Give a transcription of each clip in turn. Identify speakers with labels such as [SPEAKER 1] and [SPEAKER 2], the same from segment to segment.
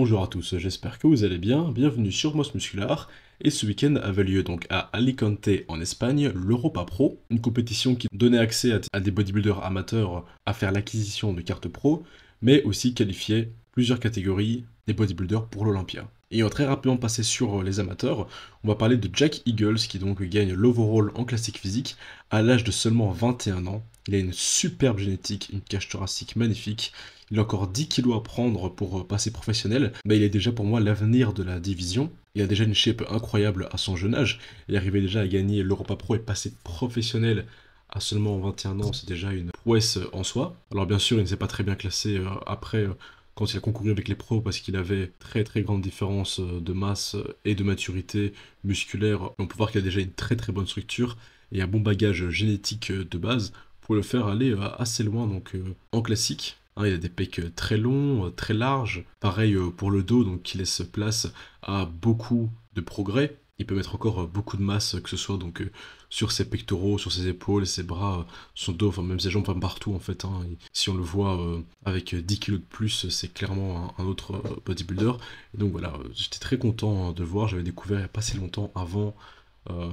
[SPEAKER 1] Bonjour à tous, j'espère que vous allez bien, bienvenue sur Moss Muscular, et ce week-end avait lieu donc à Alicante en Espagne l'Europa Pro, une compétition qui donnait accès à des bodybuilders amateurs à faire l'acquisition de cartes pro, mais aussi qualifiait plusieurs catégories des bodybuilders pour l'Olympia. Et très rapidement passé sur les amateurs, on va parler de Jack Eagles qui donc gagne l'overall en classique physique à l'âge de seulement 21 ans. Il a une superbe génétique, une cage thoracique magnifique. Il a encore 10 kilos à prendre pour passer professionnel, mais il est déjà pour moi l'avenir de la division. Il a déjà une shape incroyable à son jeune âge. Il arrivait déjà à gagner l'Europa Pro et passer professionnel à seulement 21 ans, c'est déjà une prouesse en soi. Alors bien sûr, il ne s'est pas très bien classé après quand il a concouru avec les pros parce qu'il avait très grande différence de masse et de maturité musculaire. On peut voir qu'il a déjà une très bonne structure et un bon bagage génétique de base pour le faire aller assez loin donc en classique. Hein, il a des pecs très longs, très larges. Pareil pour le dos, donc qui laisse place à beaucoup de progrès. Il peut mettre encore beaucoup de masse, que ce soit donc sur ses pectoraux, sur ses épaules, ses bras, son dos, enfin même ses jambes, enfin partout en fait. Hein. Si on le voit avec 10 kilos de plus, c'est clairement un autre bodybuilder. Et donc voilà, j'étais très content de le voir. J'avais découvert il n'y a pas si longtemps avant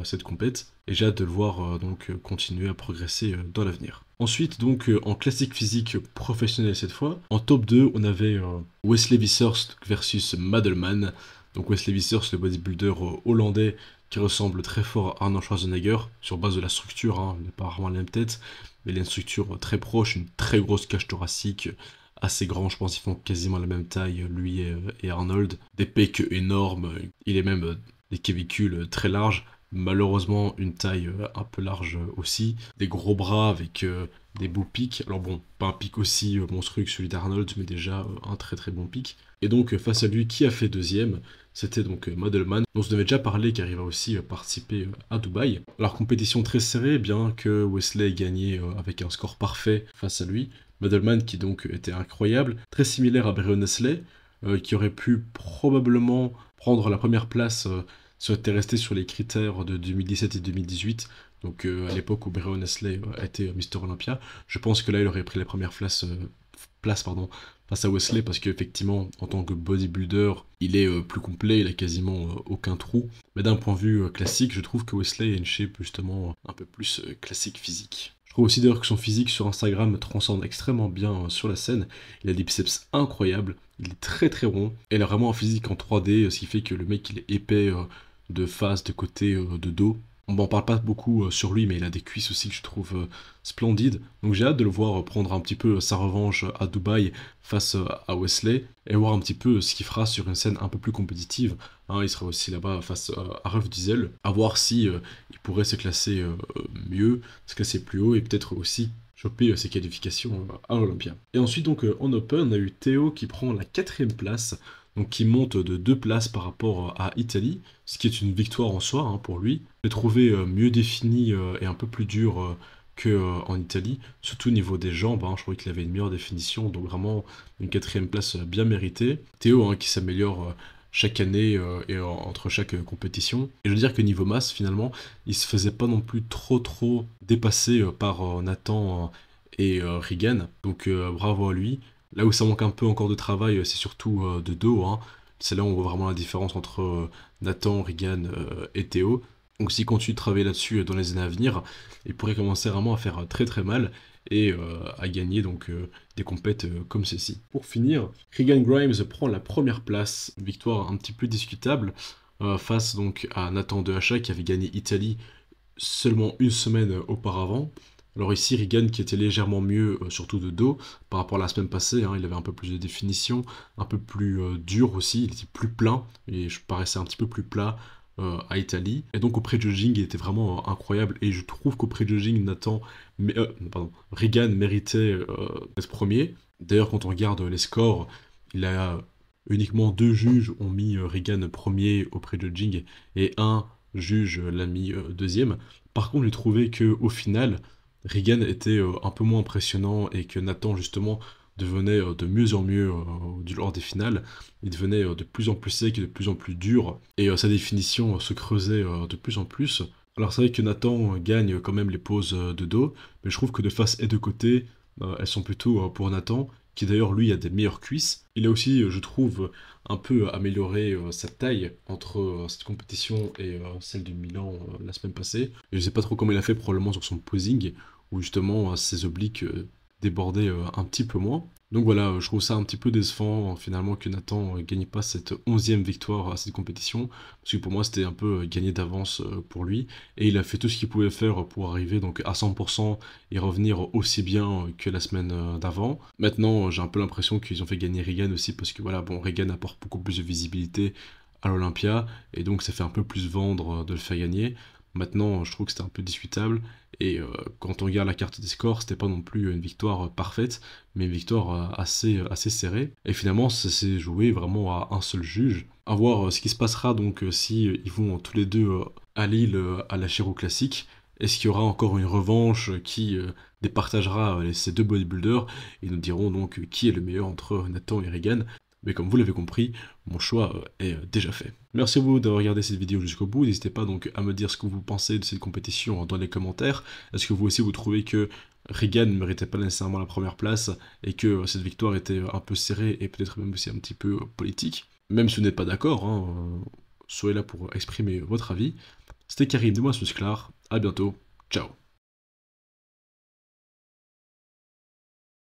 [SPEAKER 1] cette compète et j'ai hâte de le voir donc continuer à progresser dans l'avenir. Ensuite donc en classique physique professionnel cette fois, en top 2 on avait Wesley Vissers versus Madelman. Donc Wesley Vissers, le bodybuilder hollandais qui ressemble très fort à Arnold Schwarzenegger sur base de la structure, hein, il n'a pas vraiment la même tête, mais il a une structure très proche, une très grosse cage thoracique, assez grand, je pense qu'ils font quasiment la même taille, lui et Arnold, des pecs énormes, il est même des clavicules très larges, malheureusement une taille un peu large aussi, des gros bras avec des beaux pics, alors bon, pas un pic aussi monstrueux que celui d'Arnold, mais déjà un très bon pic. Et donc face à lui, qui a fait deuxième, c'était donc Modelman, dont on se devait déjà parler car il va aussi participer à Dubaï. Alors compétition très serrée, bien que Wesley ait gagné avec un score parfait face à lui. Modelman qui donc était incroyable, très similaire à Brian Wesley, qui aurait pu probablement prendre la première place si on était resté sur les critères de 2017 et 2018. Donc à l'époque où Brian Wesley était Mister Olympia, je pense que là il aurait pris la première place face à Wesley parce qu'effectivement en tant que bodybuilder il est plus complet, il a quasiment aucun trou. Mais d'un point de vue classique, je trouve que Wesley a une shape justement un peu plus classique physique. Je trouve aussi d'ailleurs que son physique sur Instagram transcende extrêmement bien sur la scène. Il a des biceps incroyables, il est très rond, et il a vraiment un physique en 3D, ce qui fait que le mec il est épais de face, de côté, de dos. On m'en parle pas beaucoup sur lui, mais il a des cuisses aussi que je trouve splendides. Donc j'ai hâte de le voir prendre un petit peu sa revanche à Dubaï face à Wesley et voir un petit peu ce qu'il fera sur une scène un peu plus compétitive. Hein, il sera aussi là-bas face à Ruff Diesel, à voir si il pourrait se classer mieux, se classer plus haut et peut-être aussi choper ses qualifications à l'Olympia. Et ensuite donc en Open, on a eu Théo qui prend la 4ème place, donc qui monte de 2 places par rapport à Italie, ce qui est une victoire en soi hein, pour lui. Je l'ai trouvé mieux défini et un peu plus dur qu'en Italie, surtout au niveau des jambes, hein, je trouvais qu'il avait une meilleure définition, donc vraiment une 4ème place bien méritée. Théo hein, qui s'améliore chaque année et entre chaque compétition. Et je veux dire que niveau masse, finalement, il se faisait pas non plus trop dépasser par Nathan et Regan, donc bravo à lui. Là où ça manque un peu encore de travail, c'est surtout de dos. Hein. C'est là où on voit vraiment la différence entre Nathan, Regan et Théo. Donc s'il continue de travailler là-dessus dans les années à venir, il pourrait commencer vraiment à faire très mal et à gagner donc des compètes comme ceci. Pour finir, Regan Grimes prend la première place, une victoire un petit peu discutable face donc à Nathan Dehacha qui avait gagné Italie seulement une semaine auparavant. Alors ici, Regan qui était légèrement mieux, surtout de dos, par rapport à la semaine passée, hein, il avait un peu plus de définition, un peu plus dur aussi, il était plus plein, et je paraissais un petit peu plus plat à Italie. Et donc au pré-judging, il était vraiment incroyable, et je trouve qu'au pré-judging, Regan méritait d'être premier. D'ailleurs, quand on regarde les scores, il a uniquement 2 juges ont mis Regan premier au pré-judging, et un juge l'a mis deuxième. Par contre, j'ai trouvé que au final, Regan était un peu moins impressionnant et que Nathan justement devenait de mieux en mieux lors des finales. Il devenait de plus en plus sec et de plus en plus dur et sa définition se creusait de plus en plus. Alors c'est vrai que Nathan gagne quand même les poses de dos, mais je trouve que de face et de côté, elles sont plutôt pour Nathan, qui d'ailleurs lui a des meilleures cuisses. Il a aussi, je trouve, un peu amélioré sa taille entre cette compétition et celle du Milan la semaine passée. Et je sais pas trop comment il a fait, probablement sur son posing, où justement ses obliques débordaient un petit peu moins. Donc voilà, je trouve ça un petit peu décevant finalement que Nathan gagne pas cette 11e victoire à cette compétition, parce que pour moi c'était un peu gagné d'avance pour lui, et il a fait tout ce qu'il pouvait faire pour arriver donc à 100% et revenir aussi bien que la semaine d'avant. Maintenant j'ai un peu l'impression qu'ils ont fait gagner Regan aussi, parce que voilà, bon, Regan apporte beaucoup plus de visibilité à l'Olympia, et donc ça fait un peu plus vendre de le faire gagner. Maintenant, je trouve que c'était un peu discutable, et quand on regarde la carte des scores, c'était pas non plus une victoire parfaite, mais une victoire assez serrée. Et finalement, ça s'est joué vraiment à un seul juge. À voir ce qui se passera donc si ils vont tous les deux à Lille à la Chiro Classique. Est-ce qu'il y aura encore une revanche qui départagera ces deux bodybuilders et nous dirons donc qui est le meilleur entre Nathan et Regan. Mais comme vous l'avez compris, mon choix est déjà fait. Merci à vous d'avoir regardé cette vidéo jusqu'au bout. N'hésitez pas donc à me dire ce que vous pensez de cette compétition dans les commentaires. Est-ce que vous aussi vous trouvez que Regan ne méritait pas nécessairement la première place et que cette victoire était un peu serrée et peut-être même aussi un petit peu politique? Même si vous n'êtes pas d'accord, hein, soyez là pour exprimer votre avis. C'était Karim de Moi Musclar. À bientôt. Ciao.